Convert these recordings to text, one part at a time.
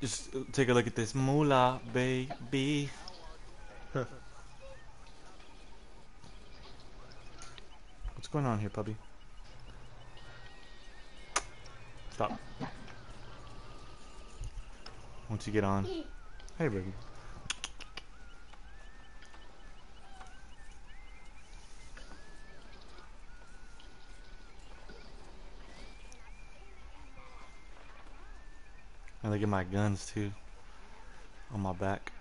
Just take a look at this moolah, baby. What's going on here, puppy? Stop. Once you get on. Hey, baby. And look at my guns, too. On my back.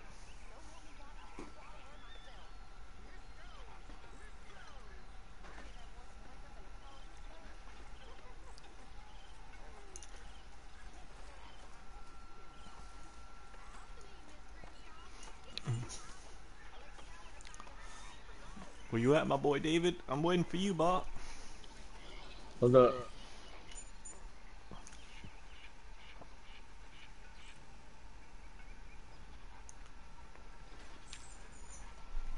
Where you at, my boy David? I'm waiting for you, Bob. Hold up.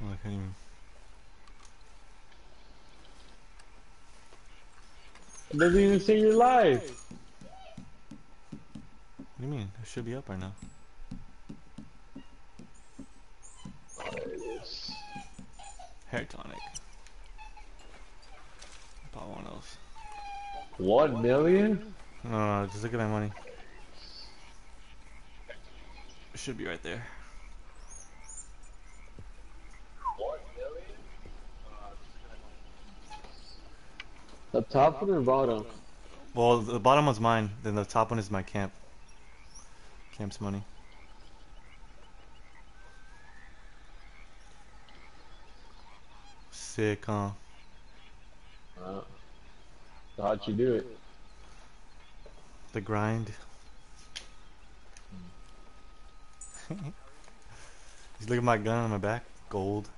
Oh, I can't even. It doesn't even say you're live. What do you mean? It should be up right now. There it is. Hair tonic. Pop one of those. 1 million? No, just look at my money. It should be right there. 1 million? The top or the bottom? Well, the bottom one's mine. Then the top one is my camp. Camp's money. Sick, huh? How'd you do it? The grind. Just look at my gun on my back. Gold.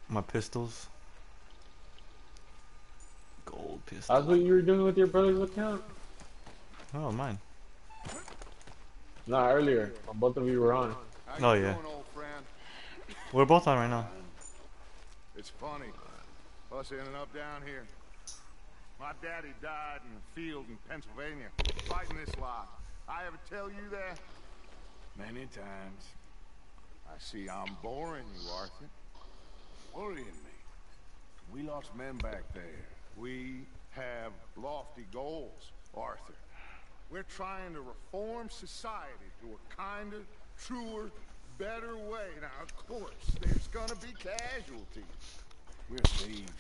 My pistols. Gold pistol. That's what you were doing with your brother's account? Oh, mine. Not earlier. When both of you were on. Oh, yeah. We're both on right now. It's funny, us ending up down here. My daddy died in the field in Pennsylvania, fighting this lot. I ever tell you that? Many times. I see I'm boring you, Arthur. Worrying me. We lost men back there. We have lofty goals, Arthur. We're trying to reform society to a kinder, truer, better way. Now, of course, there's gonna be casualties. We're thieves.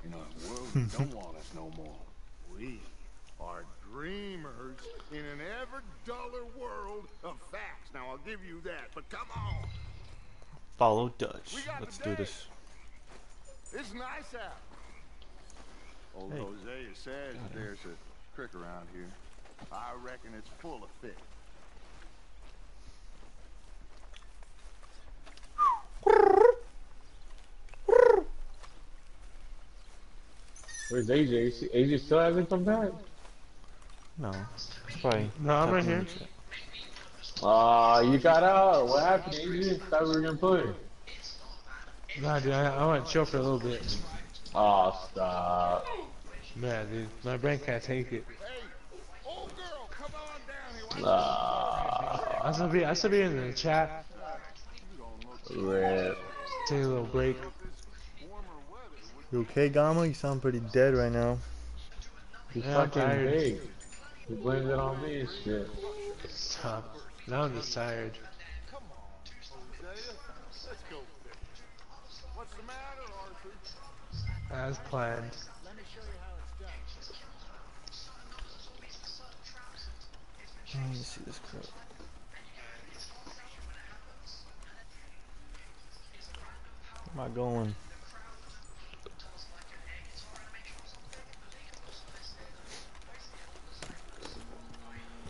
In a world that don't want us no more. We are dreamers in an ever duller world of facts. Now, I'll give you that, but come on. Follow Dutch. Let's do this. It's nice out. Old Hosea says there's a creek around here. I reckon it's full of fish. Where's AJ? AJ still hasn't come back? No. Probably. No, I'm right here. You got out. What happened, AJ? Thought we were gonna play. Nah, dude, I want to chill for a little bit. Oh, stop. Man, dude, my brain can't take it. Hey, old girl, come on down here. I still be in the chat. Rip. Take a little break. You okay, Gama? You sound pretty dead right now. He's Yeah, I'm fucking tired. big. He blames it on me and shit. Stop. Now I'm just tired. Come on, Hosea. Let's go fishing. What's the matter, Arthur? As planned. Let me show you how it's done. Let me see this crap. Where am I going?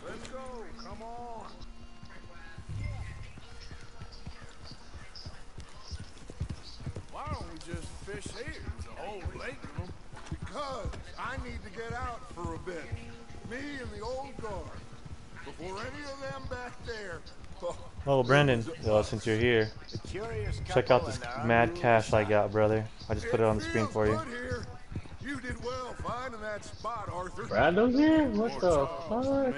Let's go. Come on. Why don't we just fish here? There's a whole lake of them. Because I need to get out for a bit. Me and the old guard. Before any of them back there. Oh, Brandon, since you're here, check out this mad cash I got, brother. I just put it on the screen for you. You did well finding that spot, Arthur. Brando's here? What the fuck?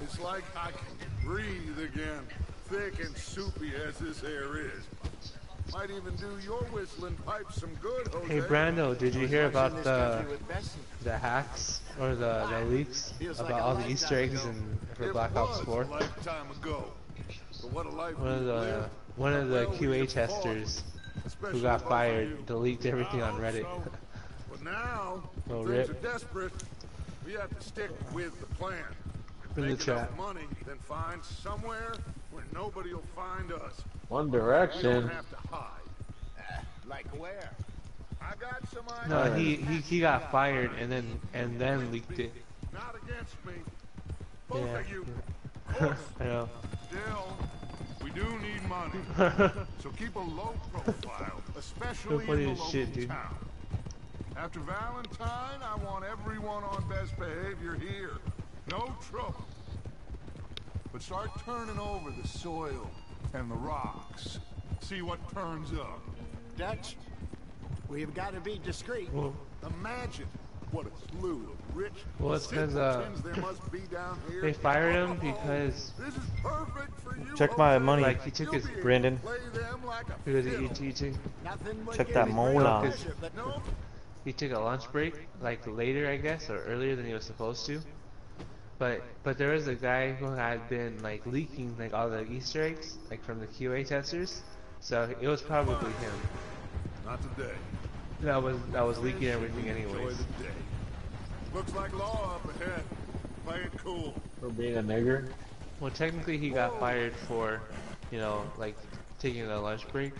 It's like I can breathe again, thick and soupy as this air is. Might even do your whistling pipes some good, Jose. Hey Brando, did you hear about the hacks or the leaks about all the Easter eggs in for Black Ops 4? Lifetime ago. But what a life One of the QA testers who got fired leaked everything on Reddit. But now, Oh, things rip. are desperate. We have to stick with the plan. In the Make enough chat. money, then find somewhere where nobody will find us. One We Direction. don't have to hide. Like where? I got some ideas. No, he got fired and then leaked it. Not against me. Both Yeah. of you. I know. Still, we do need money. So keep a low profile, especially funny in the as local shit, dude. town. After Valentine, I want everyone on best behavior here. No trouble. But start turning over the soil and the rocks. See what turns up. Dutch, we've got to be discreet. Well, Imagine what a slew of rich Well, it's 'cause, simpletons there must be down here. they fired him because This is perfect for you. Check my Jose. money, like he took his You'll be able to Brandon. play them like a because fiddle. he took Nothing would Check give that me mola. greater pleasure, but No, he took a lunch break like later I guess or earlier than he was supposed to. But there was a guy who had been like leaking like all the Easter eggs like from the QA testers, so it was probably him not today. that was leaking everything Enjoy anyways. the day. Looks like law up ahead. Play it cool. For being a nigger. Well, technically he got fired for, you know, like taking a lunch break,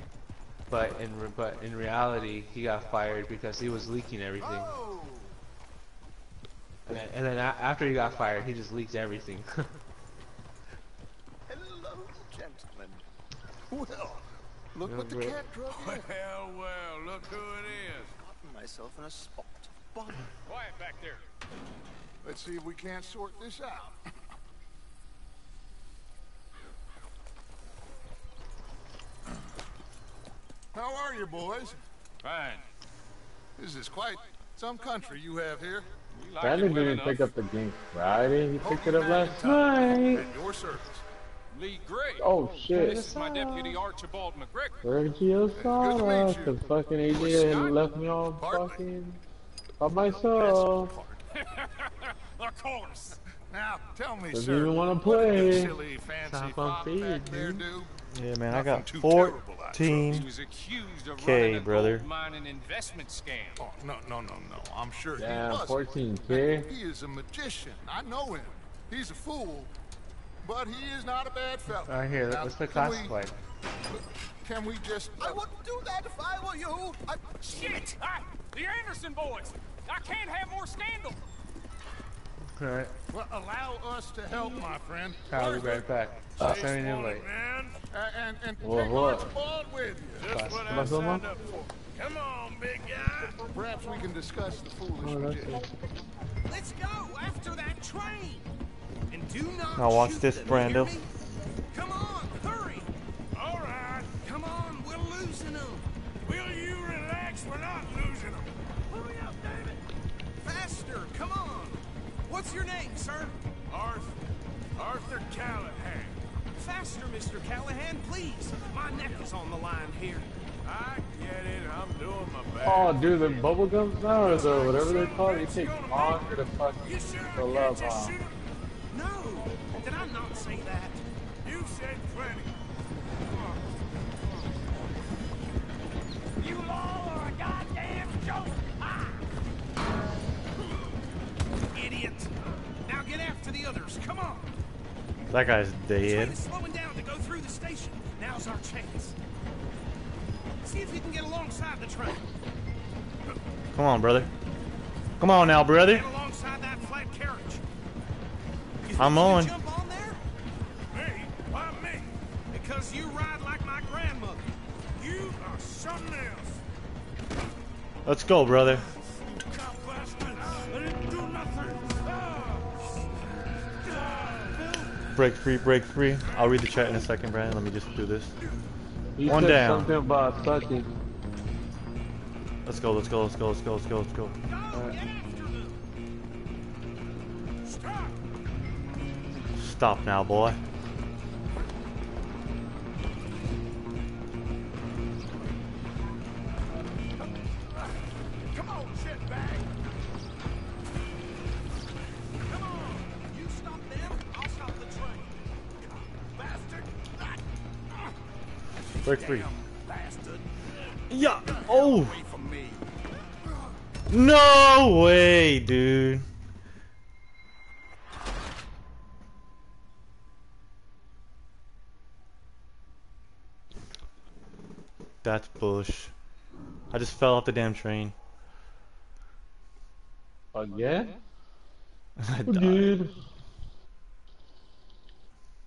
but in reality he got fired because he was leaking everything. Oh, And then after he got fired, he just leaked everything. hello, gentlemen. Well, look Yeah, what the bro. cat drove in. well, look who it is. Gotten myself in a spot. Bother. Quiet back there. Let's see if we can't sort this out. How are you, boys? Fine. This is quite some country you have here. We like Brandon it well didn't enough. pick up the game Friday. He picked it up last At night. your service. Lee Gray. Oh This shit. is my deputy Archibald McGregor. Sergio Sala. you. Cause fucking AJ had left me all fucking by myself. Of course. Now, tell me, Doesn't sir. even wanna what did play. the silly fancy Stop fop unfair, back there dude. do? Yeah, man, I Nothing got too terrible, I He 14. was accused of Okay, running a brother. gold mining investment scam. Oh, no. I'm sure he Damn, wasn't. 14K. He is a magician. I know him. He's a fool, but he is not a bad fellow. Alright, here, Now, let's play can we- classified. Can we just... I wouldn't do that if I were you. Shit! The Anderson boys! I can't have more scandal! Alright, Well, allow us to help, my friend. I'll be right back. Sending an invite. Man. And Whoa, take whoa. Archibald with you. Just what I Come on, signed up for. Come on, big guy! Perhaps we can discuss the foolish Oh, that's magician. Let's go after that train. And do not Now watch shoot this, them, you hear Brando. me? Come on, hurry. All right. Come on, we're losing them. Will you relax? We're not losing them. Hurry up, David. Faster, come on. What's your name, sir? Arthur Callahan. Faster, Mr. Callahan, please. My neck is on the line here. I get it. I'm doing my best. Oh, dude, the bubble gums now, or the whatever they're called, they take longer to fucking You sure I fill can't up. just shoot him? No, did I not say that? You said plenty. You all are a goddamn joke. Idiot. Now get after the others. Come on. That guy's The train dead. is slowing down to go through the station. Now's our chance. See if you can get alongside the train. Come on, brother. Come on now, brother. Get alongside that flat carriage. You think I'm you can on. jump on there? Me? Why me? Because you ride like my grandmother. You are something else. Let's go, brother. Cop bastard. I didn't do nothing. Break free, break free. I'll read the chat in a second, Brandon. Let me just do this. He One said down. something about sucking. Let's go, let's go, let's go, let's go, let's go, let's go. Go, get after them. Stop. Stop now, boy. Come on, shitbag. Come on! You stop them, I'll stop the train. Bastard. Break free. Damn bastard. Yeah. Oh. Away from me. No way, dude. That's bush. I just fell off the damn train. Again? I died. Dude.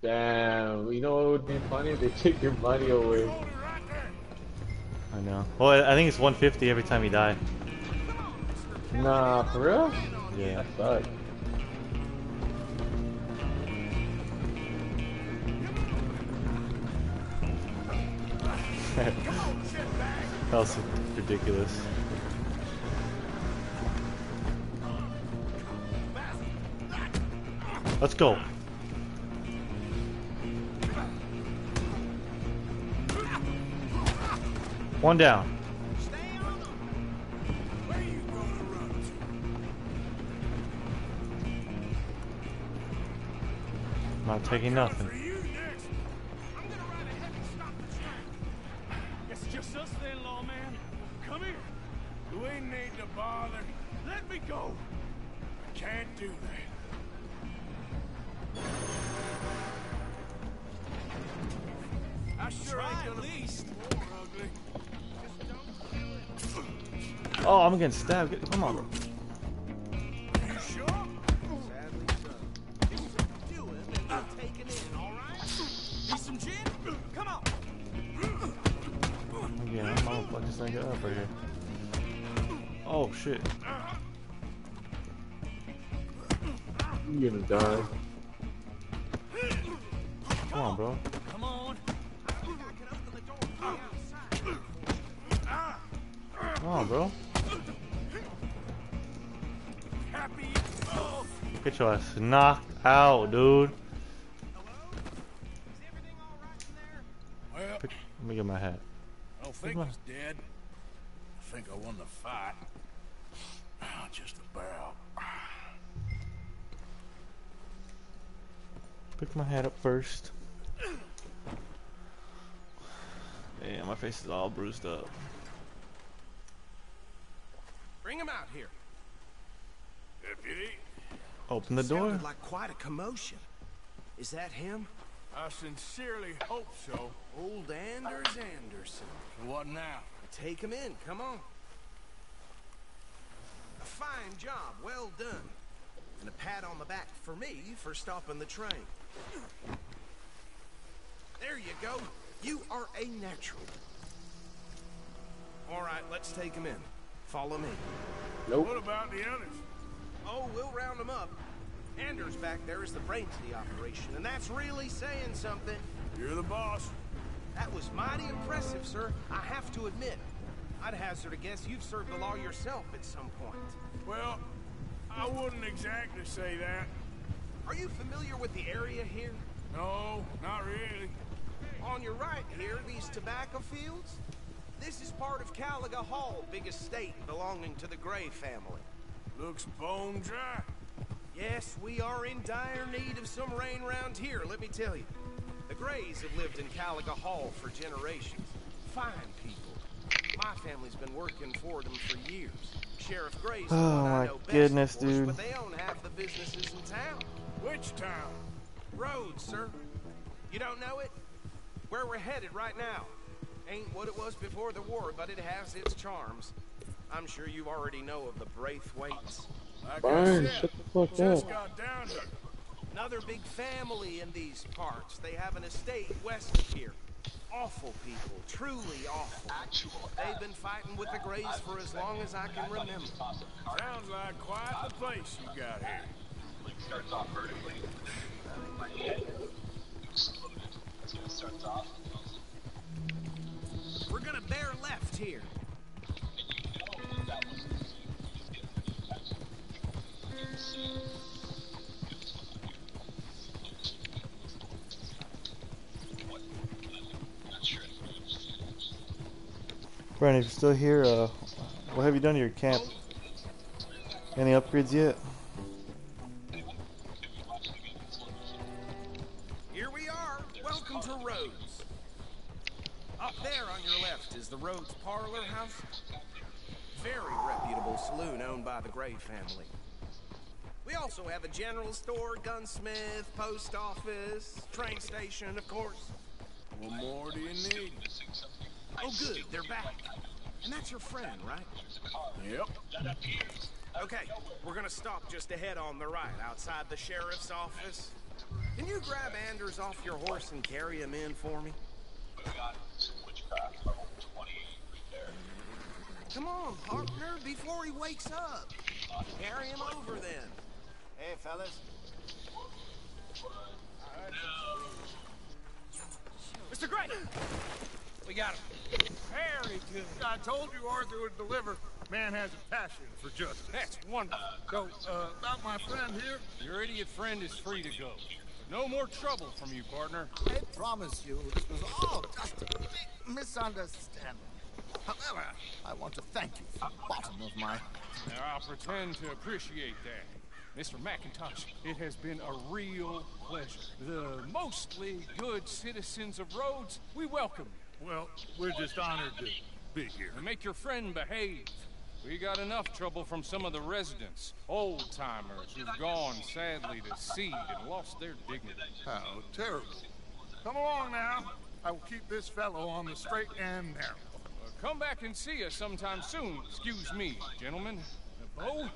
Damn, you know what would be funny? They take your money away. Hold it right there. I know. Well, I think it's 150 every time you die. Nah, for real? Yeah. That sucks. That was ridiculous. Let's go. One down. Stay on them! Where you gonna run to? Not taking nothing. For you next. I'm gonna ride ahead and stop the train. It's just us then, lawman. Come here. You ain't need to bother. Let me go. I can't do that. I sure Try ain't at gonna least. be more ugly. Oh, I'm getting stabbed. Come on. You sure? Sadly so. Do him and we'll take it in, alright? Need some gin? Come on. Again, I'm gonna fuck this nigga up right here. Oh shit. You're gonna die. Come on, bro. Come on. Come on, bro. Happy? Oh. Get your ass knocked out, dude. Well, Let me get my hat. I don't think he's dead. I think I won the fight. Just about. Pick my hat up first. Damn, my face is all bruised up. Bring him out here. Deputy, Open the door. Sounded like quite a commotion. Is that him? I sincerely hope so. Old Anders Anderson. What now? Take him in, come on. A fine job, well done. And a pat on the back for me for stopping the train. There you go. You are a natural. All right, let's take him in. Follow me. Nope. What about the others? Oh, we'll round them up. Anders back there is the brains of the operation, and that's really saying something. You're the boss. That was mighty impressive, sir. I have to admit. I'd hazard a guess you've served the law yourself at some point. Well, I wouldn't exactly say that. Are you familiar with the area here? No, not really. On your right here, these tobacco fields? This is part of Caliga Hall, big estate belonging to the Gray family. Looks bone dry. Yes, we are in dire need of some rain round here, let me tell you. The Grays have lived in Caliga Hall for generations. Fine people. My family's been working for them for years. Sheriff Gray's the Oh one I my know best, goodness, of course, dude. but they own half the businesses in town. Which town? Rhodes, sir. You don't know it? Where we're headed right now. Ain't what it was before the war, but it has its charms. I'm sure you already know of the Braithwaites. Like Brian, I said, shut the fuck just up. got down here. Another big family in these parts. They have an estate west of here. Awful people, truly awful. They've been fighting with the Grays for as long as I can remember. Sounds like quite the place you got here. We're gonna bear left here. Brandon, if you're still here, what have you done to your camp? Any upgrades yet? Here we are. Welcome to Rhodes. Up there on your left is the Rhodes Parlor House. Very reputable saloon owned by the Gray family. We also have a general store, gunsmith, post office, train station, of course. What more do you need? Oh, good, they're back. And that's your friend, right? Yep. Okay, we're gonna stop just ahead on the right, outside the sheriff's office. Can you grab Anders off your horse and carry him in for me? Come on, partner, before he wakes up. Carry him over then. Hey, fellas. Mr. Gray! We got him. Very good. I told you Arthur would deliver. Man has a passion for justice. That's wonderful. So, about my friend here? Your idiot friend is free to go. No more trouble from you, partner. I promise you this was all just a big misunderstanding. However, I want to thank you from the bottom of my... Now, I'll pretend to appreciate that. Mr. McIntosh, it has been a real pleasure. The mostly good citizens of Rhodes, we welcome you. Well, we're just honored to be here. And make your friend behave. We got enough trouble from some of the residents, old-timers who've gone, sadly, to seed and lost their dignity. How terrible. Come along now. I will keep this fellow on the straight and narrow. Come back and see us sometime soon. Excuse me, gentlemen. Bo,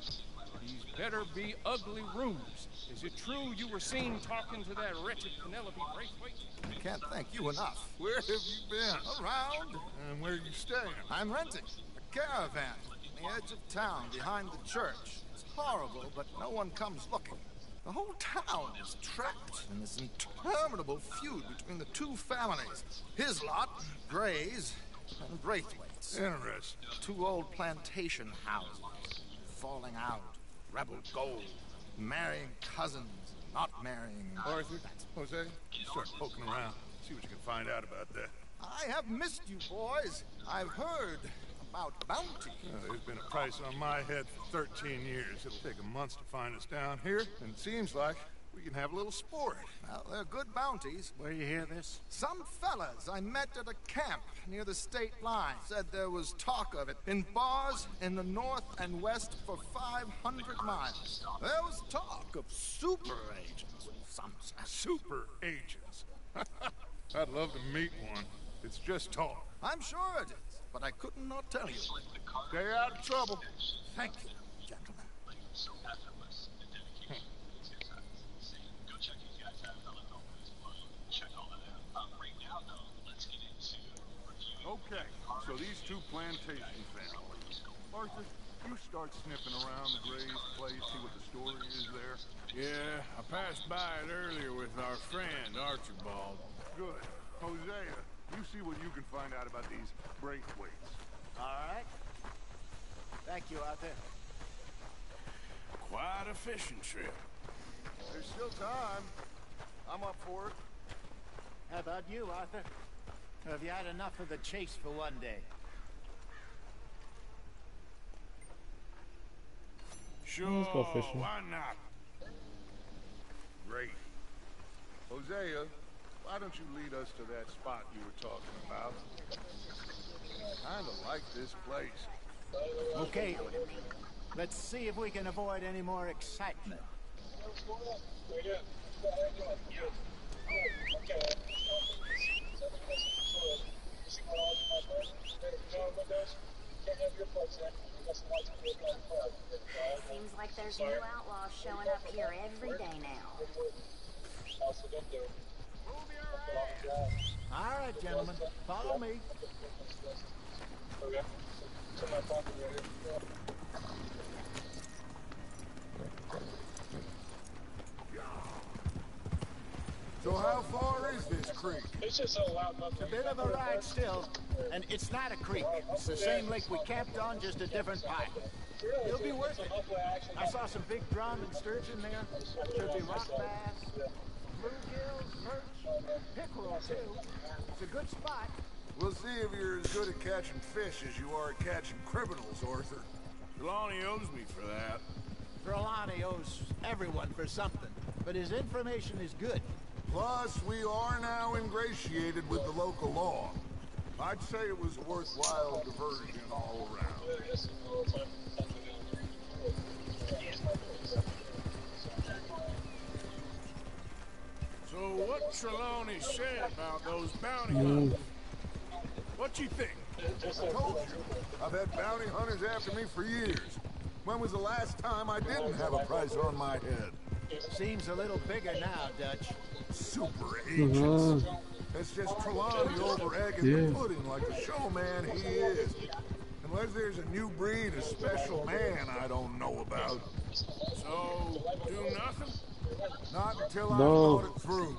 these better be ugly rooms. Is it true you were seen talking to that wretched Penelope Braithwaite? I can't thank you enough. Where have you been? Around. And where are you staying? I'm renting a caravan on the edge of town behind the church. It's horrible, but no one comes looking. The whole town is trapped in this interminable feud between the two families. His lot, Gray's, and Braithwaite's. Interesting. Two old plantation houses, falling out, rebel gold, marrying cousins, not marrying... Arthur, Jose, start poking around. See what you can find out about that. I have missed you, boys. I've heard about bounty. There's been a price on my head for 13 years. It'll take a month to find us down here, and it seems like we can have a little sport. Well, they're good bounties. Where you hear this? Some fellas I met at a camp near the state line said there was talk of it in bars in the north and west for 500 miles. There was talk of super agents. Some Super agents. I'd love to meet one. It's just talk. I'm sure it is, but I couldn't not tell you. Stay out of trouble. Thank you, gentlemen. Okay, so these two plantation families. Arthur, you start sniffing around the Gray's place, see what the story is there. Yeah, I passed by it earlier with our friend, Archibald. Good. Hosea, you see what you can find out about these Braithwaites. All right. Thank you, Arthur. Quite a fishing trip. There's still time. I'm up for it. How about you, Arthur? Or have you had enough of the chase for one day? Sure, Let's go fishing. why not? Great. Hosea, why don't you lead us to that spot you were talking about? Kinda like this place. Okay. Let's see if we can avoid any more excitement. Seems like there's new outlaws showing up here every day now. All right, gentlemen. Follow me. So how far is this creek? It's a bit of a ride still, and it's not a creek. It's the same lake we camped on, just a different pipe. It'll be worth it. I saw some big drum and sturgeon there. Should be rock bass, bluegills, perch, pickerel too. It's a good spot. We'll see if you're as good at catching fish as you are at catching criminals, Arthur. Trelawney owes me for that. Trelawney owes everyone for something, but his information is good. Plus, we are now ingratiated with the local law. I'd say it was a worthwhile diversion all around. So what Trelawney said about those bounty hunters? What you think? I told you, I've had bounty hunters after me for years. When was the last time I didn't have a price on my head? Seems a little bigger now, Dutch. Super agents. It's just Trelawney over egging the pudding like the showman he is. Unless there's a new breed of special man I don't know about. So, do nothing? Not until I've thought it through.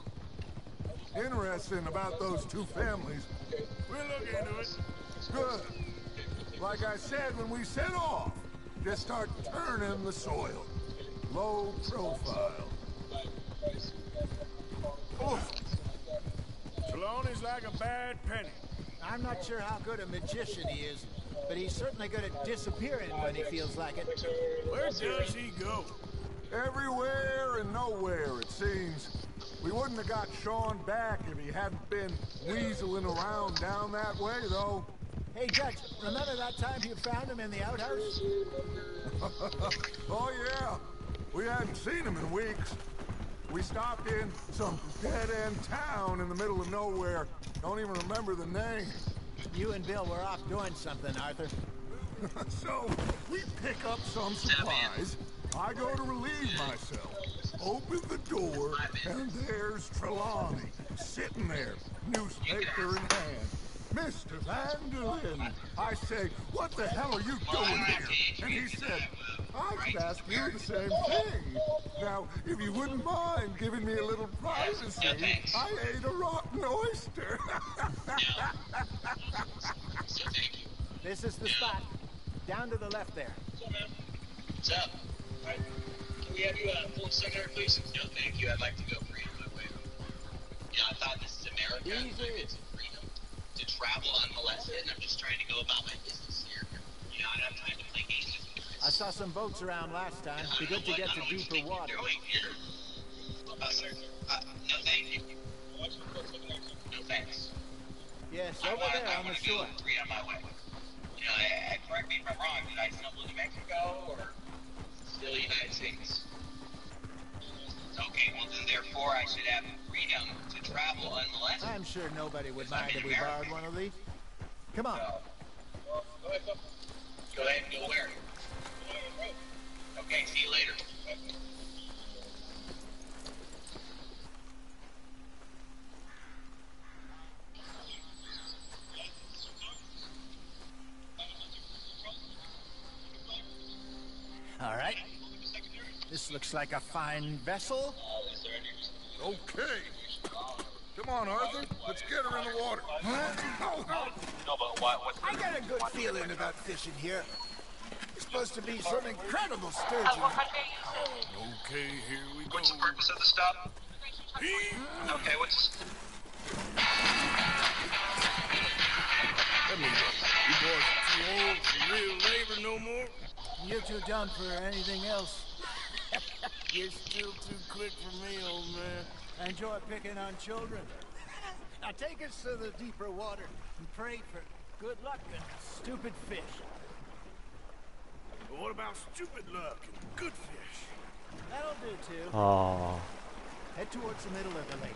Interesting about those two families. We'll look into it. Good. Like I said when we set off, just start turning the soil. Low profile. Oof. Trelawney's like a bad penny. I'm not sure how good a magician he is, but he's certainly good at disappearing when he feels like it. Where does he go? Everywhere and nowhere, it seems. We wouldn't have got Sean back if he hadn't been weaseling around down that way, though. Hey, Dutch, remember that time you found him in the outhouse? Oh, yeah. We hadn't seen him in weeks. We stopped in some dead-end town in the middle of nowhere. Don't even remember the name. You and Bill were off doing something, Arthur. So, we pick up some supplies. I go to relieve myself. Open the door, and there's Trelawney, sitting there, newspaper in hand. Mr. Vanderlyn. I say, what the hell are you doing here? And he said, I'd ask you the same thing. Now, if you wouldn't mind giving me a little privacy, I ate a rotten oyster. This is the spot. Down to the left there. What's up? Can we have you pull a secondary, please? No, thank you. I'd like to go free on my way. Yeah, I thought this is America. It's freedom to travel unmolested, and I'm just trying to go about my business here. You know, I don't have time to play games with you guys. I saw some boats around last time. Be good to get to deeper water. Oh, sir. No, thank you. No, thanks. Yes, over there on the shore. Free on my way. You know, correct me if I'm wrong. Did I stumble to Mexico, or still United States? Okay, well then therefore I should have freedom to travel unmolested. I'm sure nobody would mind if we borrowed one of these. Come on. Go ahead and go where? Okay, see you later. All right. This looks like a fine vessel. Okay. Come on, Arthur. Let's get her in the water. I got a good feeling about fishing here. It's supposed to be some incredible sturgeon. Okay, here we go. What's the purpose of the stop? Okay, what's... Let me look. You boys too old for real labor no more? You're too dumb for anything else. You're still too quick for me, old man. Enjoy picking on children. Now take us to the deeper water and pray for good luck and stupid fish. But what about stupid luck and good fish? That'll do too. Aww. Head towards the middle of the lake.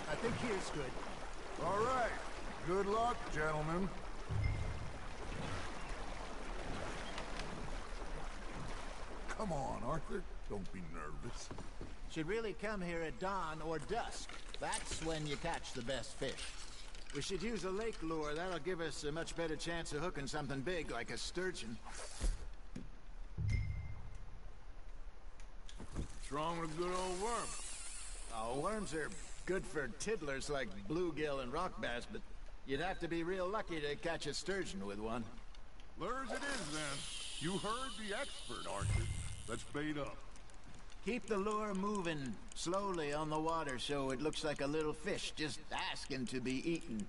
I think here's good. All right. Good luck, gentlemen. Come on, Arthur. Don't be nervous. Should really come here at dawn or dusk. That's when you catch the best fish. We should use a lake lure. That'll give us a much better chance of hooking something big like a sturgeon. What's wrong with a good old worm? Oh, worms are good for tiddlers like bluegill and rock bass, but you'd have to be real lucky to catch a sturgeon with one. Lures it is, then. You heard the expert, Arthur. Let's bait up. Keep the lure moving slowly on the water so it looks like a little fish just asking to be eaten.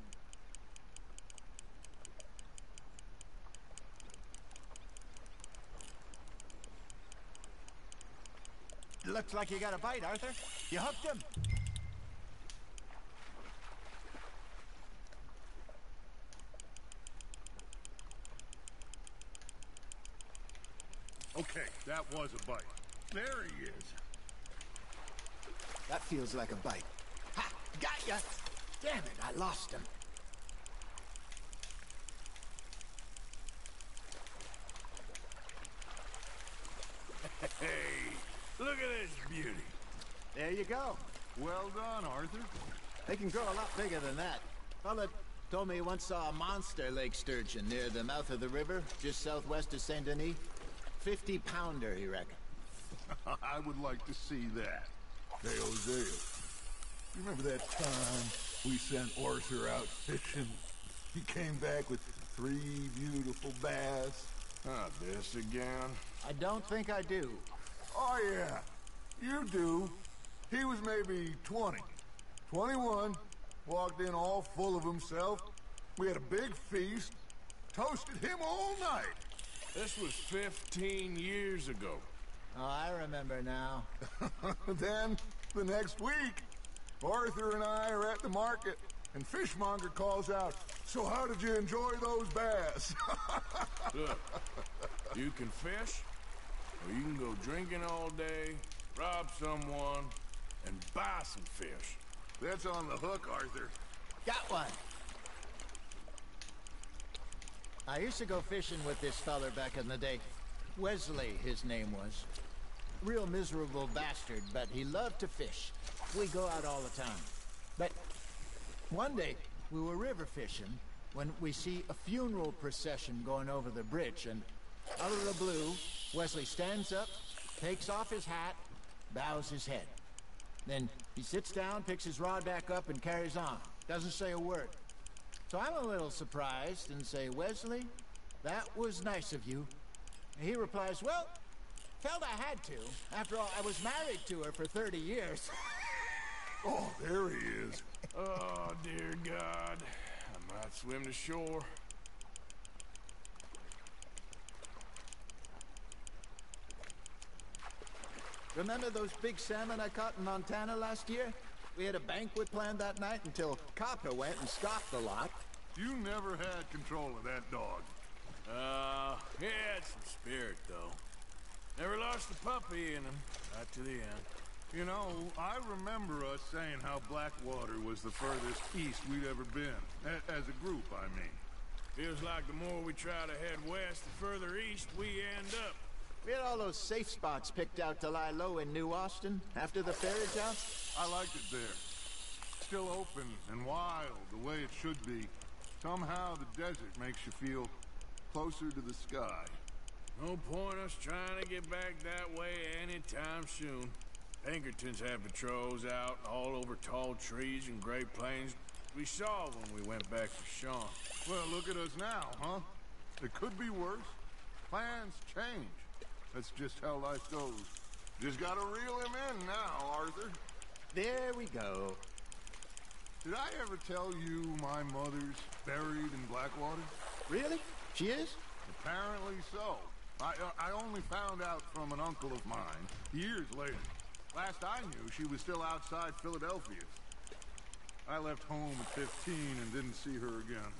Looks like you got a bite, Arthur. You hooked him. Okay, that was a bite. There he is. That feels like a bite. Ha! Got ya! Damn it, I lost him. Hey, look at this beauty. There you go. Well done, Arthur. They can grow a lot bigger than that. Fella told me he once saw a monster lake sturgeon near the mouth of the river, just southwest of Saint Denis. 50-pounder, he reckoned. I would like to see that. Hey, Hosea, you remember that time we sent Arthur out fishing? He came back with 3 beautiful bass. Ah, this again? I don't think I do. Oh, yeah, you do. He was maybe 20, 21, walked in all full of himself. We had a big feast, toasted him all night. This was 15 years ago. Oh, I remember now. Then, the next week, Arthur and I are at the market, and Fishmonger calls out, "So how did you enjoy those bass?" Look, you can fish, or you can go drinking all day, rob someone, and buy some fish. That's on the hook, Arthur. Got one. I used to go fishing with this feller back in the day. Wesley, his name was. Real miserable bastard, but he loved to fish. We go out all the time. But one day, we were river fishing when we see a funeral procession going over the bridge, and out of the blue, Wesley stands up, takes off his hat, bows his head. Then he sits down, picks his rod back up, and carries on. Doesn't say a word. So I'm a little surprised and say, "Wesley, that was nice of you." And he replies, "Well, felt I had to. After all, I was married to her for 30 years. Oh, there he is. Oh, dear God. I might swim to shore. Remember those big salmon I caught in Montana last year? We had a banquet planned that night until Copper went and scoffed the lot. You never had control of that dog. He had some spirit, though. Never lost the puppy in him, right to the end. You know, I remember us saying how Blackwater was the furthest east we'd ever been. As a group, I mean. Feels like the more we try to head west, the further east we end up. We had all those safe spots picked out to lie low in New Austin after the ferry job. I liked it there. Still open and wild, the way it should be. Somehow the desert makes you feel closer to the sky. No point us trying to get back that way anytime soon. Pinkertons have patrols out all over tall trees and Great Plains. We saw when we went back to Sean. Well, look at us now, huh? It could be worse. Plans change. That's just how life goes. Just gotta reel him in now, Arthur. There we go. Did I ever tell you my mother's buried in Blackwater? Really? She is? Apparently so. I only found out from an uncle of mine years later. Last I knew, she was still outside Philadelphia. I left home at 15 and didn't see her again.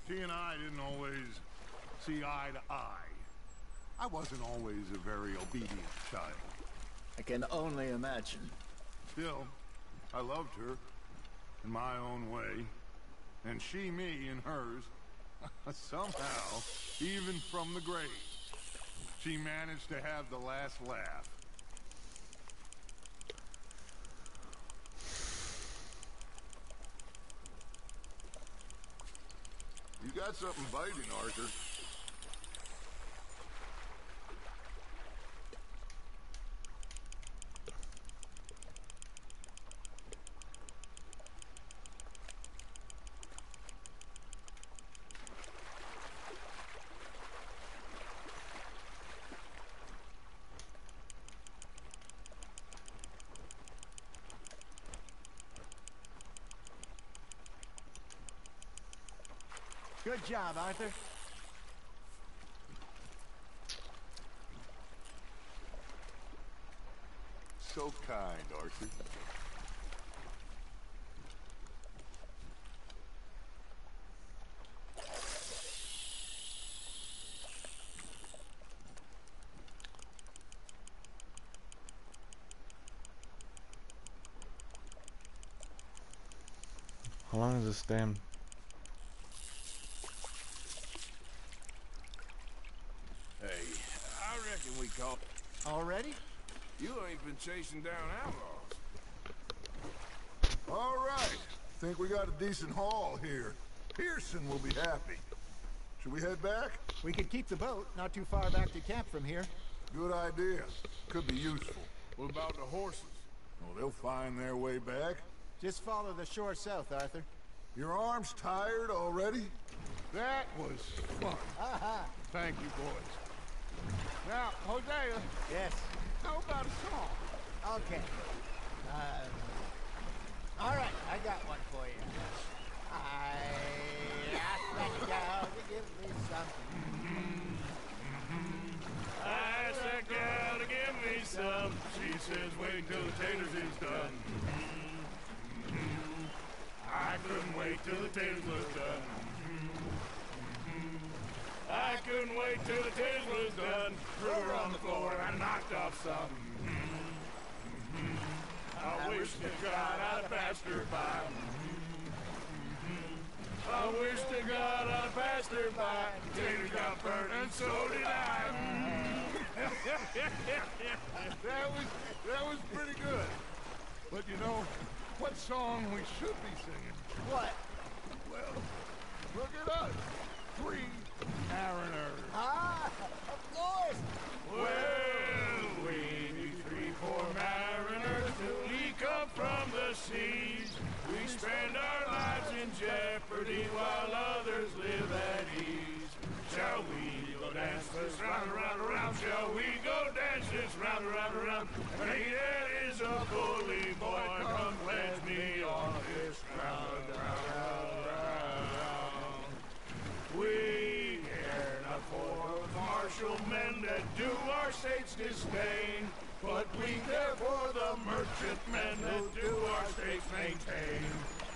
She and I didn't always see eye to eye. I wasn't always a very obedient child. I can only imagine. Still, I loved her in my own way, and she me in hers. Somehow, even from the grave, she managed to have the last laugh. You got something biting, Arthur. Good job, Arthur. So kind, Arthur. How long is this damn? Hey, I reckon we caught... Already? You ain't been chasing down outlaws. All right. Think we got a decent haul here. Pearson will be happy. Should we head back? We could keep the boat not too far back to camp from here. Good idea. Could be useful. What about the horses? Well, they'll find their way back. Just follow the shore south, Arthur. Your arms tired already? That was fun. Thank you, boys. Now, Hosea. Yes. How about a song? Okay. All right, I got one for you. I asked that gal to give me something. I asked that gal to give me some. She says wait till the taters is done. I couldn't wait till the taters was done. I couldn't wait till the taters was done. Threw her on the floor and I knocked off some. I wish to God I'd passed her by. I wish to God I'd passed her by. Taters got burnt and so did I. that was pretty good. But you know, what song we should be singing? What? Well, look at us. 3 mariners. Ah, of course. Well, we be 3 poor mariners till we come from the seas. We spend our lives in jeopardy while others live at ease. Shall we go dance this round, around, around? Shall we go dance this round, around, around? Hey, that is a bully boy. Come pledge me on this round, round, round, round. We care not for martial men that do our state's disdain, but we care for the merchant men that do our states maintain.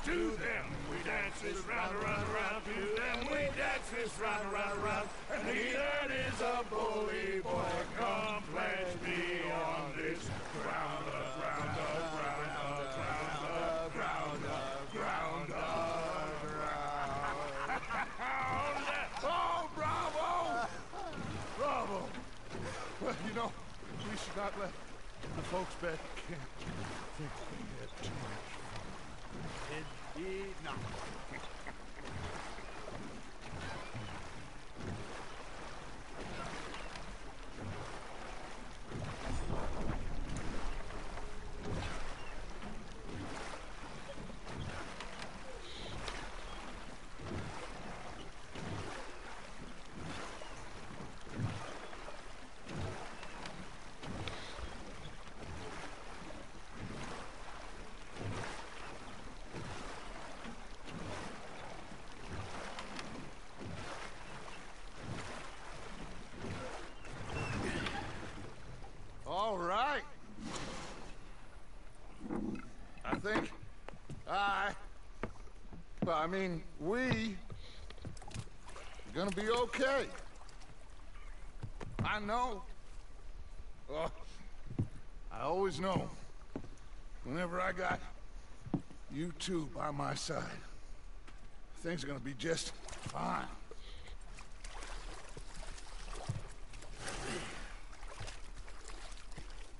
To them we dance this round, around, around. To them we dance this round, around, around. And he that is a bully boy, come pledge me on this ground up, ground up, ground up, ground up, ground up, ground up, ground up. Oh, bravo! Bravo! Well, you know, we should not let the folks back at camp think we had too much fun. Indeed not. All right. I think we are gonna be okay. I know. I always know. Whenever I got you two by my side, things are gonna be just fine.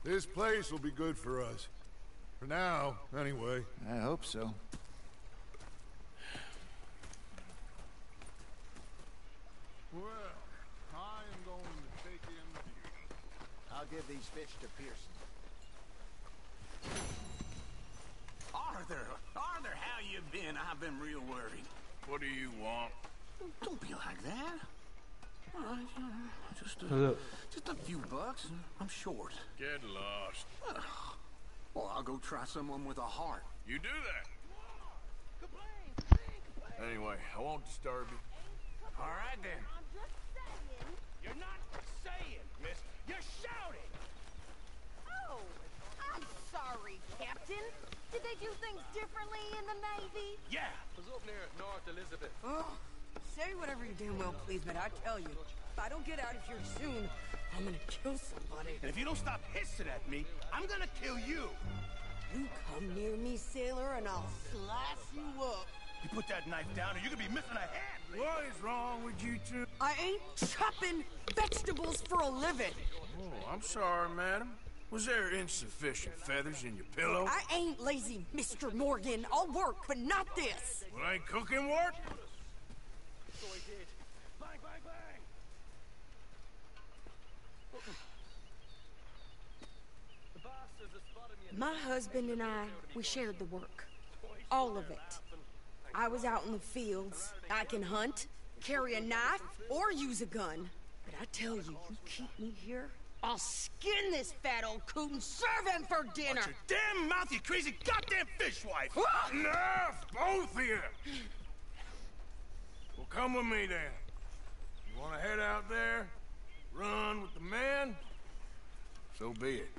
This place will be good for us. For now, anyway. I hope so. Well, I am going to take in the view. I'll give these fish to Pearson. Arthur, how you been? I've been real worried. What do you want? Don't be like that. Just a few bucks. I'm short. Get lost. Well, I'll go try someone with a heart. You do that. Anyway, I won't disturb you. All right, then. I'm just saying. You're not saying, miss. You're shouting. Oh, I'm sorry, Captain. Did they do things differently in the Navy? Yeah. Was up near North Elizabeth. Oh, say whatever you damn well please, but I tell you, if I don't get out of here soon, I'm gonna kill somebody. And if you don't stop hissing at me, I'm gonna kill you. You come near me, sailor, and I'll slice you up. You put that knife down or you're gonna be missing a hand. What is wrong with you two? I ain't chopping vegetables for a living. Oh, I'm sorry, madam. Was there insufficient feathers in your pillow? I ain't lazy, Mr. Morgan. I'll work, but not this. Well, ain't cooking work? So he did. Bang, bang, bang. The bastards have spotted me. My husband and I, we shared the work. All of it. I was out in the fields. I can hunt, carry a knife, or use a gun. But I tell you, you keep me here, I'll skin this fat old coot and serve him for dinner. Watch your damn mouth, you crazy goddamn fishwife. Enough, both of you! Well, come with me then. You want to head out there, run with the men? So be it.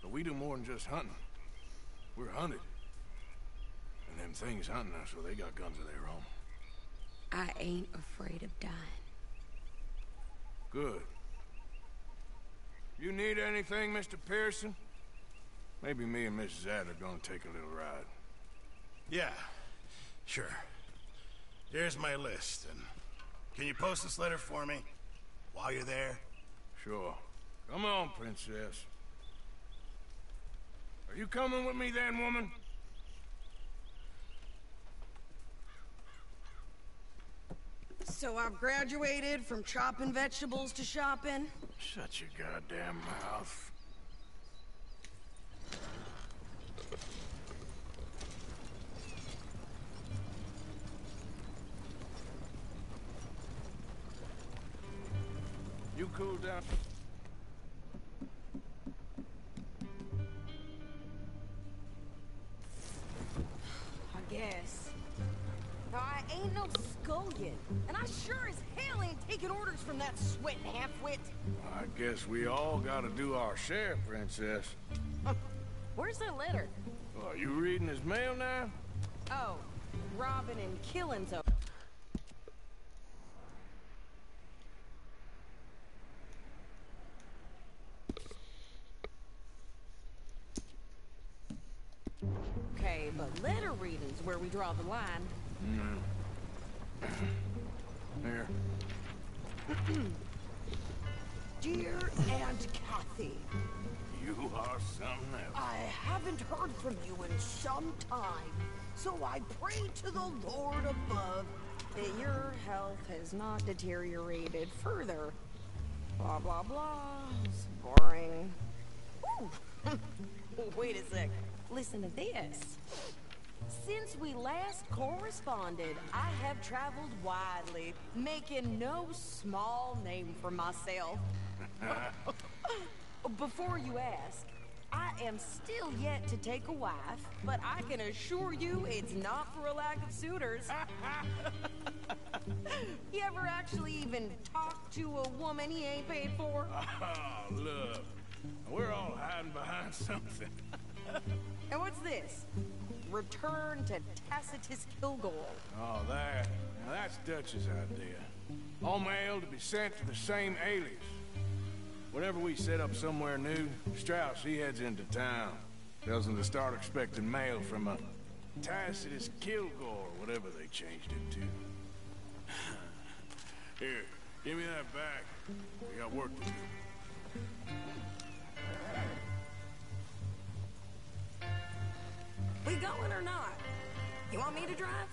But we do more than just hunting. We're hunted. And them things hunting us, so they got guns of their own. I ain't afraid of dying. Good. You need anything, Mr. Pearson? Maybe me and Mrs. Adler gonna take a little ride. Yeah, sure. Here's my list, and can you post this letter for me while you're there? Sure. Come on, princess. Are you coming with me then, woman? So I've graduated from chopping vegetables to shopping? Shut your goddamn mouth. You cool down? I guess. Now, I ain't no scullion, and I sure as hell ain't taking orders from that sweating half-wit. I guess we all gotta do our share, princess. Where's that letter? Are you reading his mail now? Oh, robbing and killing's over. Okay, but letter reading's where we draw the line. Here. Dear Aunt Kathy, You are something else. I haven't heard from you in some time, so I pray to the Lord above that your health has not deteriorated further. Blah, blah, blah. It's boring. Ooh. Wait a sec. Listen to this. Since we last corresponded, I have traveled widely, making no small name for myself. Before you ask, I am still yet to take a wife, but I can assure you it's not for a lack of suitors. You ever actually even talk to a woman he ain't paid for? Oh, look. We're all hiding behind something. And what's this? Return to Tacitus Kilgore. Oh, that. Now that's Dutch's idea. All mail to be sent to the same alias. Whenever we set up somewhere new, Strauss, he heads into town. Tells them to start expecting mail from a Tacitus Kilgore, whatever they changed it to. Here, give me that back. We got work to do. We going or not? You want me to drive?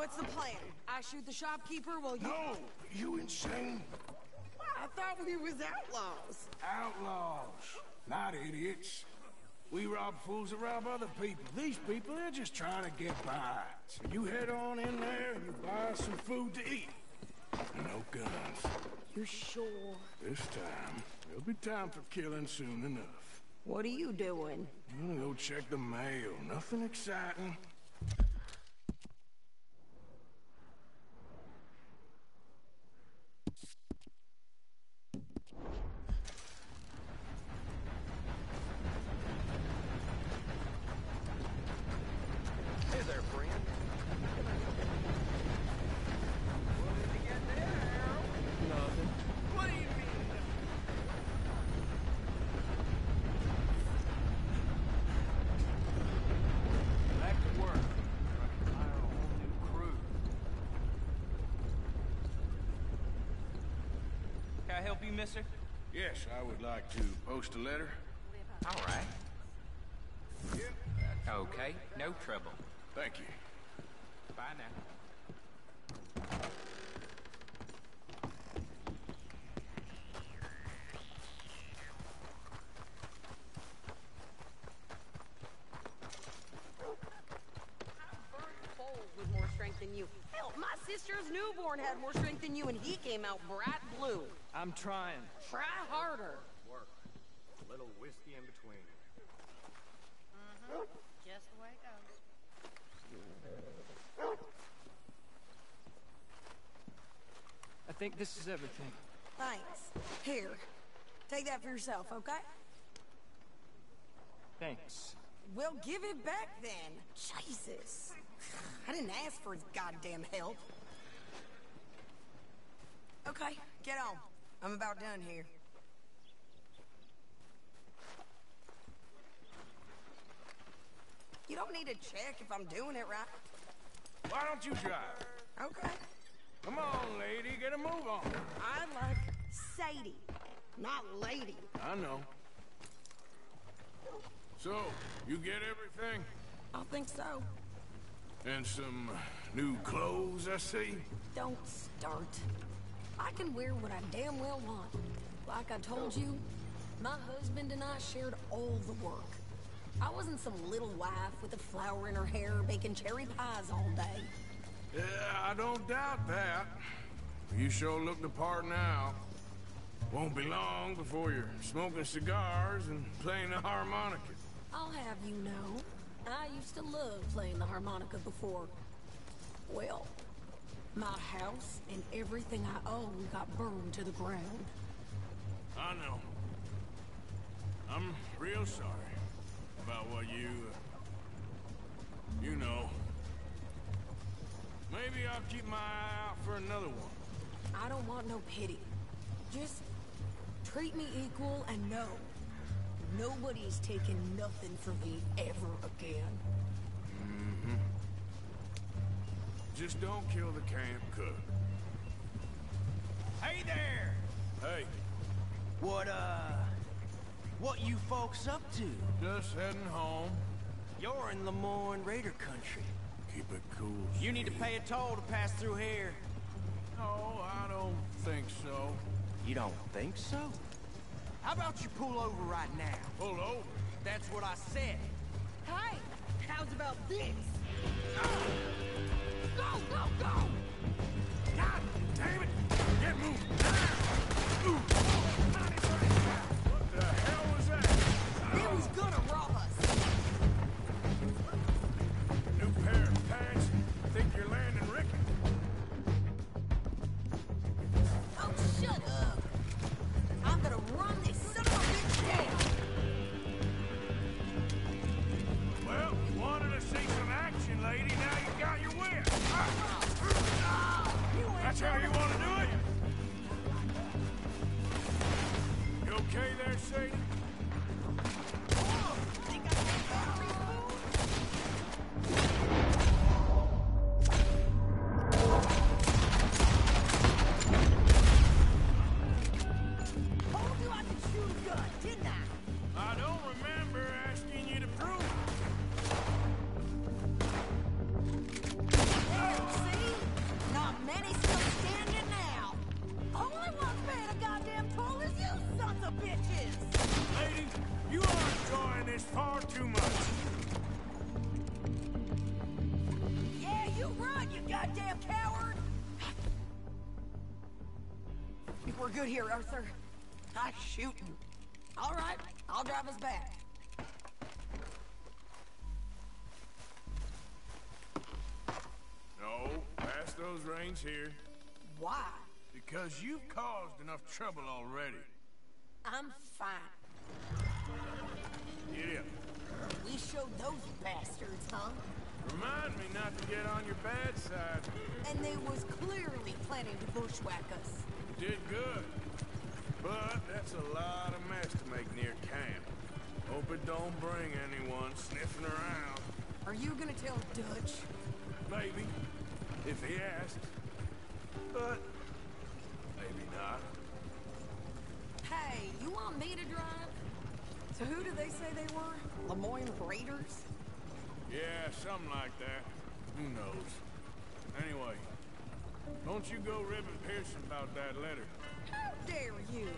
What's the plan? I shoot the shopkeeper while you... No! You insane? I thought we was outlaws. Outlaws, not idiots. We rob fools that rob other people. These people, they're just trying to get by. So you head on in there and you buy some food to eat. No guns. You sure? This time, there'll be time for killing soon enough. What are you doing? I'm gonna go check the mail. Nothing exciting. Hey there, friend. Nothing. What do you mean? Back to work. Trying to hire a whole new crew. Can I help you, mister? Yes, I would like to post a letter. All right. Okay, no trouble. Thank you. Bye now. With more strength than you. Hell, my sister's newborn had more strength than you, and he came out bright blue. I'm trying. Try harder. Work. A little whiskey in between. Just the way it goes. I think this is everything. Thanks. Here. Take that for yourself, okay? Thanks. Well, give it back then. Jesus. I didn't ask for his goddamn help. Okay, get on. I'm about done here. You don't need to check if I'm doing it right. Why don't you drive? Okay. Come on, lady, get a move on. I like Sadie, not lady. I know. So, you get everything? I think so. And some new clothes, I see? Don't start. I can wear what I damn well want. Like I told you, my husband and I shared all the work. I wasn't some little wife with a flower in her hair baking cherry pies all day. Yeah, I don't doubt that. You sure look the part now. Won't be long before you're smoking cigars and playing the harmonica. I'll have you know, I used to love playing the harmonica before. Well, my house and everything I own got burned to the ground. I know. I'm real sorry about what you know. Maybe I'll keep my eye out for another one. I don't want no pity. Just treat me equal and know nobody's taking nothing from me ever again. Mm-hmm. Just don't kill the camp cook. Hey there! Hey. What you folks up to? Just heading home. You're in Lemoyne Raider country. Keep it cool. You need to pay a toll to pass through here. No, I don't think so. You don't think so? How about you pull over right now? Pull over? That's what I said. Hey, how's about this? Go, go, go! God damn it! Get moving! What the hell was that? It was gonna rob us. New pair of pants. Think you're landing Ricky? Oh, shut up. I'm gonna run this son of a bitch down. Well, you wanted to see some action, lady. Now you got your whip. That's how you want to do it? You okay there, Sadie? Told you I could shoot a gun, didn't I? I don't remember asking you to prove it. See? good here, Arthur. I'm shooting. All right, I'll drive us back. No, pass those reins here. Why? Because you've caused enough trouble already. I'm fine. Giddy up. We showed those bastards, huh? Remind me not to get on your bad side. And they was clearly planning to bushwhack us. You did good. But that's a lot of mess to make near camp. Hope it don't bring anyone sniffing around. Are you gonna tell Dutch? Maybe, if he asks. But maybe not. Hey, you want me to drive? So who do they say they were? Lemoyne Raiders? Yeah, something like that. Who knows? Anyway, don't you go ribbing Pearson about that letter. How dare you?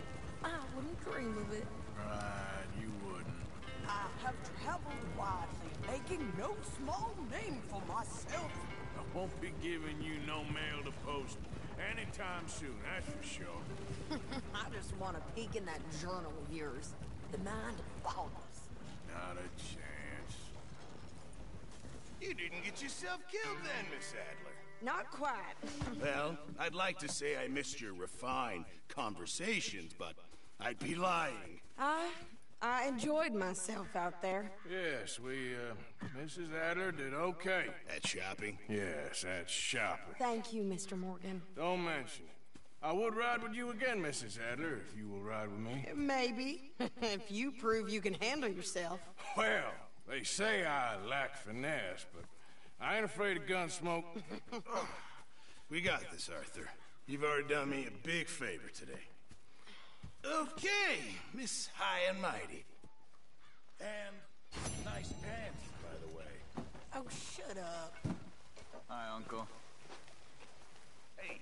I wouldn't dream of it. Right, you wouldn't. I have traveled widely, making no small name for myself. I won't be giving you no mail to post anytime soon, that's for sure. I just want to peek in that journal of yours. The Mind of Balls. Not a chance. You didn't get yourself killed then, Miss Adler. Not quite. Well, I'd like to say I missed your refined conversations, but I'd be lying. I enjoyed myself out there. Yes, Mrs. Adler did okay. At shopping? Yes, at shopping. Thank you, Mr. Morgan. Don't mention it. I would ride with you again, Mrs. Adler, if you will ride with me. Maybe, if you prove you can handle yourself. Well, they say I lack finesse, but I ain't afraid of gun smoke. We got this, Arthur. You've already done me a big favor today. Okay, Miss High and Mighty. And nice pants, by the way. Oh, shut up. Hi, Uncle. Hey.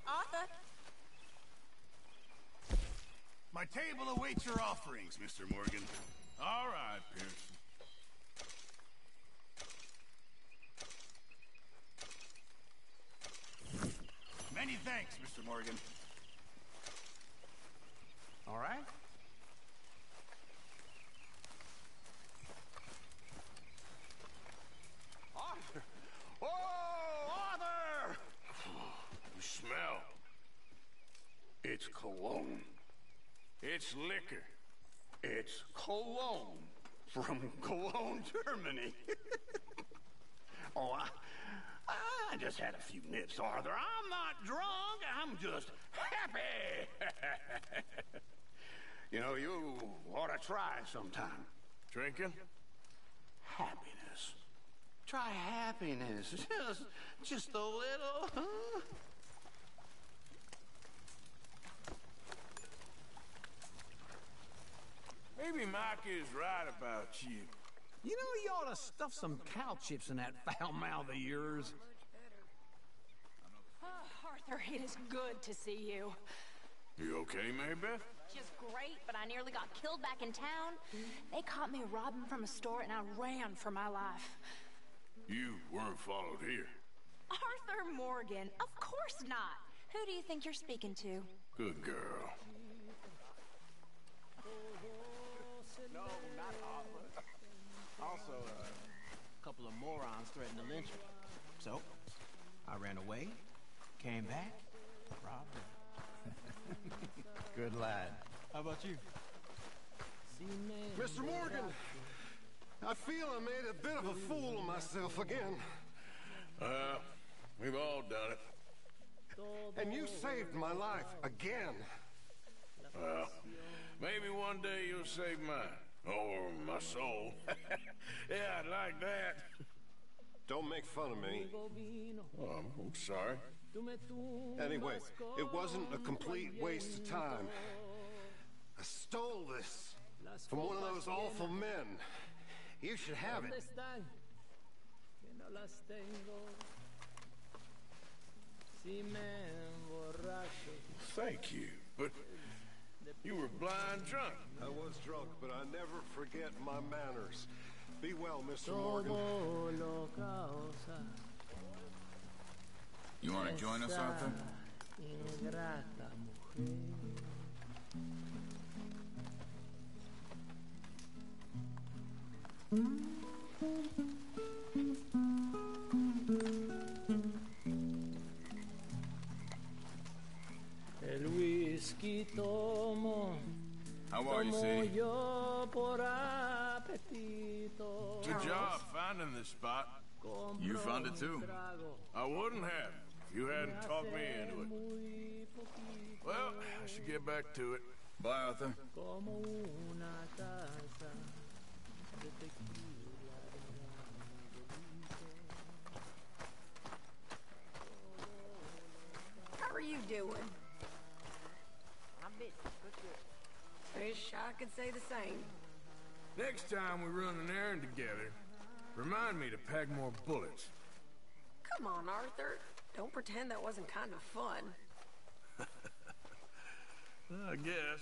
Arthur? My table awaits your offerings, Mr. Morgan. All right, Pearson. Many thanks, Mr. Morgan. All right. Arthur! Oh, Arthur! You smell. It's cologne. It's liquor. It's cologne from Cologne, Germany. Oh, I just had a few nips, Arthur. I'm not drunk. I'm just happy. You know, you ought to try sometime. Drinking? Happiness. Try happiness. Just a little. Huh? Maybe Mike is right about you. You know, you ought to stuff some cow chips in that foul mouth of yours. Oh, Arthur, it is good to see you. You okay, Mary Beth? Just great, but I nearly got killed back in town. They caught me robbing from a store and I ran for my life. You weren't followed here. Arthur Morgan, of course not. Who do you think you're speaking to? Good girl. No, not Arthur. Also, a couple of morons threatened to lynch me. So, I ran away, came back, robbed her. Good lad. How about you? Mr. Morgan, I feel I made a bit of a fool of myself again. We've all done it. And you saved my life again. Well, maybe one day you'll save mine. Or my soul. Yeah, I'd like that. Don't make fun of me. Oh, I'm sorry. Anyway, it wasn't a complete waste of time. I stole this from one of those awful men. You should have it. Thank you, but you were blind drunk. I was drunk, but I never forget my manners. Be well, Mr. Morgan. You want to join us, Arthur? El whisky tomo. How are you, Sadie? Yo por apetito. Good job finding this spot. You found it too. I wouldn't have if you hadn't talked me into it. Well, I should get back to it. Bye, Arthur. Como una taza de tequila. How are you doing? I'm busy. Wish I could say the same. Next time we run an errand together, remind me to pack more bullets. Come on, Arthur. Don't pretend that wasn't kind of fun. I guess.